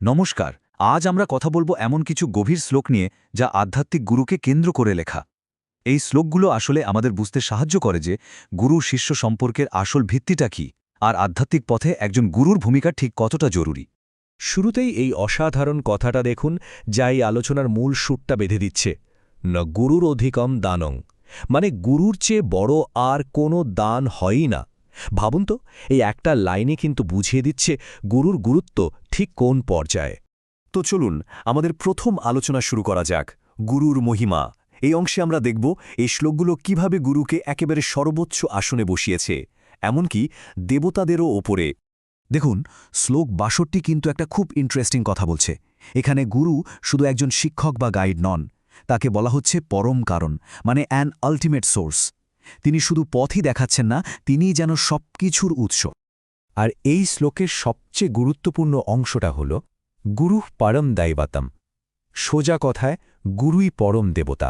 নমস্কার। আজ আমরা কথা বলবো এমন কিছু গভীর শ্লোক নিয়ে যা আধ্যাত্মিক গুরুকে কেন্দ্র করে লেখা। এই শ্লোকগুলো আসলে আমাদের বুঝতে সাহায্য করে যে গুরু শিষ্য সম্পর্কের আসল ভিত্তিটা কী, আর আধ্যাত্মিক পথে একজন গুরুর ভূমিকা ঠিক কতটা জরুরি। শুরুতেই এই অসাধারণ কথাটা দেখুন, যা এই আলোচনার মূল সুরটা বেঁধে দিচ্ছে। ন গুরুর অধিকম দানং, মানে গুরুর চেয়ে বড় আর কোনো দান হয়ই না। ভাবুন তো, এই একটা লাইনে কিন্তু বুঝিয়ে দিচ্ছে গুরুর গুরুত্ব ঠিক কোন পর্যায়ে। তো চলুন আমাদের প্রথম আলোচনা শুরু করা যাক, গুরুর মহিমা। এই অংশে আমরা দেখব এই শ্লোকগুলো কিভাবে গুরুকে একেবারে সর্বোচ্চ আসনে বসিয়েছে, এমনকি দেবতাদেরও ওপরে। দেখুন, শ্লোক ৬২ কিন্তু একটা খুব ইন্টারেস্টিং কথা বলছে। এখানে গুরু শুধু একজন শিক্ষক বা গাইড নন, তাকে বলা হচ্ছে পরম কারণ, মানে অ্যান আল্টিমেট সোর্স। তিনি শুধু পথই দেখাচ্ছেন না, তিনিই যেন সবকিছুর উৎস। আর এই শ্লোকের সবচেয়ে গুরুত্বপূর্ণ অংশটা হল গুরু পরম দৈবতম। সোজা কথায় গুরুই পরম দেবতা।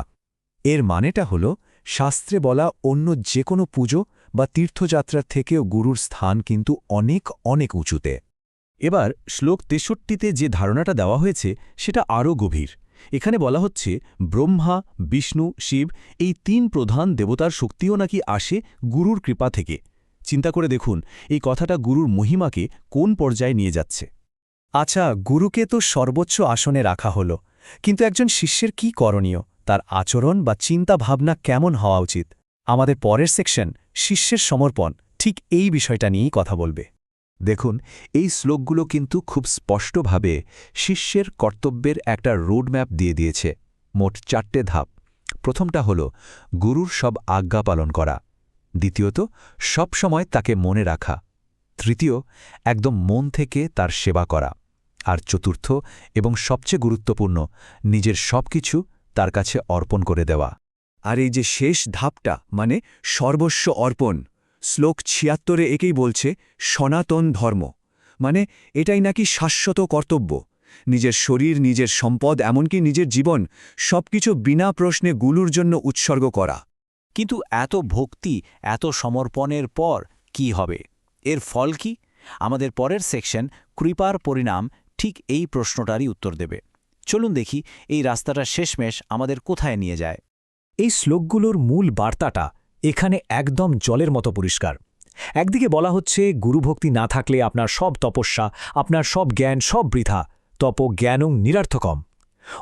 এর মানেটা হল শাস্ত্রে বলা অন্য যে কোনো পুজো বা তীর্থযাত্রার থেকেও গুরুর স্থান কিন্তু অনেক অনেক উঁচুতে। এবার শ্লোক ৬৩তে যে ধারণাটা দেওয়া হয়েছে সেটা আরও গভীর। এখানে বলা হচ্ছে ব্রহ্মা, বিষ্ণু, শিব এই ৩ প্রধান দেবতার শক্তিও নাকি আসে গুরুর কৃপা থেকে। চিন্তা করে দেখুন, এই কথাটা গুরুর মহিমাকে কোন পর্যায়ে নিয়ে যাচ্ছে। আচ্ছা, গুরুকে তো সর্বোচ্চ আসনে রাখা হলো, কিন্তু একজন শিষ্যের কি করণীয়, তার আচরণ বা চিন্তা ভাবনা কেমন হওয়া উচিত? আমাদের পরের সেকশন, শিষ্যের সমর্পণ, ঠিক এই বিষয়টা নিয়েই কথা বলবে। দেখুন, এই শ্লোকগুলো কিন্তু খুব স্পষ্টভাবে শিষ্যের কর্তব্যের একটা রোডম্যাপ দিয়ে দিয়েছে। মোট 4টে ধাপ। প্রথমটা হল গুরুর সব আজ্ঞা পালন করা। দ্বিতীয়ত, সব সময় তাকে মনে রাখা। তৃতীয়, একদম মন থেকে তার সেবা করা। আর চতুর্থ এবং সবচেয়ে গুরুত্বপূর্ণ, নিজের সবকিছু তার কাছে অর্পণ করে দেওয়া। আর এই যে শেষ ধাপটা, মানে সর্বস্ব অর্পণ, শ্লোক ৭৬ একেই বলছে সনাতন ধর্ম। মানে এটাই নাকি শাশ্বত কর্তব্য। নিজের শরীর, নিজের সম্পদ, এমনকি নিজের জীবন, সবকিছু বিনা প্রশ্নে গুরুর জন্য উৎসর্গ করা। কিন্তু এত ভক্তি, এত সমর্পণের পর কি হবে? এর ফল কি? আমাদের পরের সেকশন, কৃপার পরিণাম, ঠিক এই প্রশ্নটারই উত্তর দেবে। চলুন দেখি এই রাস্তাটা শেষমেশ আমাদের কোথায় নিয়ে যায়। এই শ্লোকগুলোর মূল বার্তাটা এখানে একদম জলের মতো পরিষ্কার। একদিকে বলা হচ্ছে গুরুভক্তি না থাকলে আপনার সব তপস্যা, আপনার সব জ্ঞান, সব বৃথা, তপ জ্ঞানং নিরর্থকম।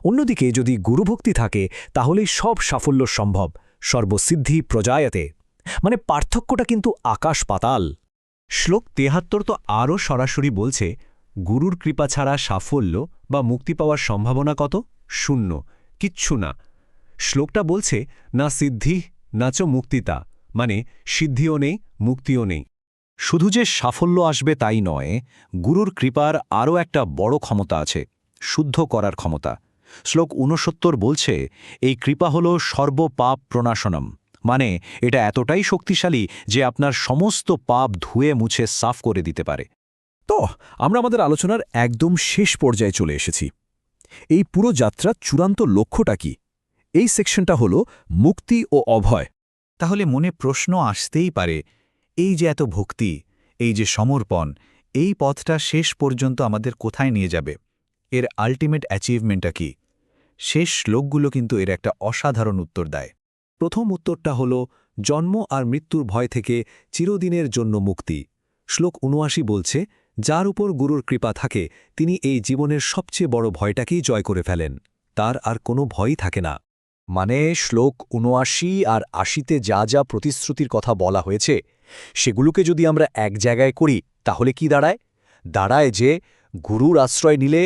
অন্যদিকে যদি গুরুভক্তি থাকে তাহলেই সব সাফল্য সম্ভব, সর্বসিদ্ধি প্রজায়তে। মানে পার্থক্যটা কিন্তু আকাশ পাতাল। শ্লোক ৭৩ তো আরও সরাসরি বলছে, গুরুর কৃপা ছাড়া সাফল্য বা মুক্তি পাওয়ার সম্ভাবনা কত? শূন্য, কিচ্ছু না। শ্লোকটা বলছে না সিদ্ধি না চ মুক্তিতা, মানে সিদ্ধিও নেই, মুক্তিও নেই। শুধু যে সাফল্য আসবে তাই নয়, গুরুর কৃপার আরও একটা বড় ক্ষমতা আছে, শুদ্ধ করার ক্ষমতা। শ্লোক ৬৯ বলছে এই কৃপা হল সর্বপাপ প্রণাশনম, মানে এটা এতটাই শক্তিশালী যে আপনার সমস্ত পাপ ধুয়ে মুছে সাফ করে দিতে পারে। তো আমরা আমাদের আলোচনার একদম শেষ পর্যায়ে চলে এসেছি। এই পুরো যাত্রার চূড়ান্ত লক্ষ্যটা কি? এই সেকশনটা হল মুক্তি ও অভয়। তাহলে মনে প্রশ্ন আসতেই পারে, এই যে এত ভক্তি, এই যে সমর্পণ, এই পথটা শেষ পর্যন্ত আমাদের কোথায় নিয়ে যাবে? এর আল্টিমেট অ্যাচিভমেন্টটা কি? শেষ শ্লোকগুলো কিন্তু এর একটা অসাধারণ উত্তর দেয়। প্রথম উত্তরটা হল জন্ম আর মৃত্যুর ভয় থেকে চিরদিনের জন্য মুক্তি। শ্লোক ৭৯ বলছে, যার উপর গুরুর কৃপা থাকে তিনি এই জীবনের সবচেয়ে বড় ভয়টাকেই জয় করে ফেলেন, তার আর কোনো ভয়ই থাকে না। মানে শ্লোক ৭৯ আর ৮০তে যা যা প্রতিশ্রুতির কথা বলা হয়েছে সেগুলোকে যদি আমরা এক জায়গায় করি তাহলে কি দাঁড়ায়? দাঁড়ায় যে গুরুর আশ্রয় নিলে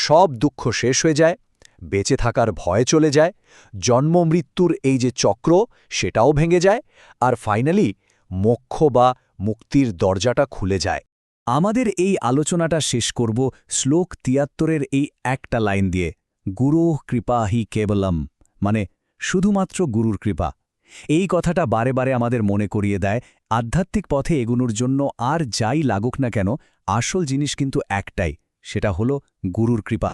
সব দুঃখ শেষ হয়ে যায়, বেঁচে থাকার ভয় চলে যায়, জন্ম মৃত্যুর এই যে চক্র সেটাও ভেঙে যায়, আর ফাইনালি মোক্ষ বা মুক্তির দরজাটা খুলে যায়। আমাদের এই আলোচনাটা শেষ করব শ্লোক ৭৩-এর এই একটা লাইন দিয়ে, গুরু কৃপা হি কেবলম, মানে শুধুমাত্র গুরুর কৃপা। এই কথাটা বারে বারে আমাদের মনে করিয়ে দেয় আধ্যাত্মিক পথে এগোনোর জন্য আর যাই লাগুক না কেন, আসল জিনিস কিন্তু একটাই, সেটা হলো গুরুর কৃপা।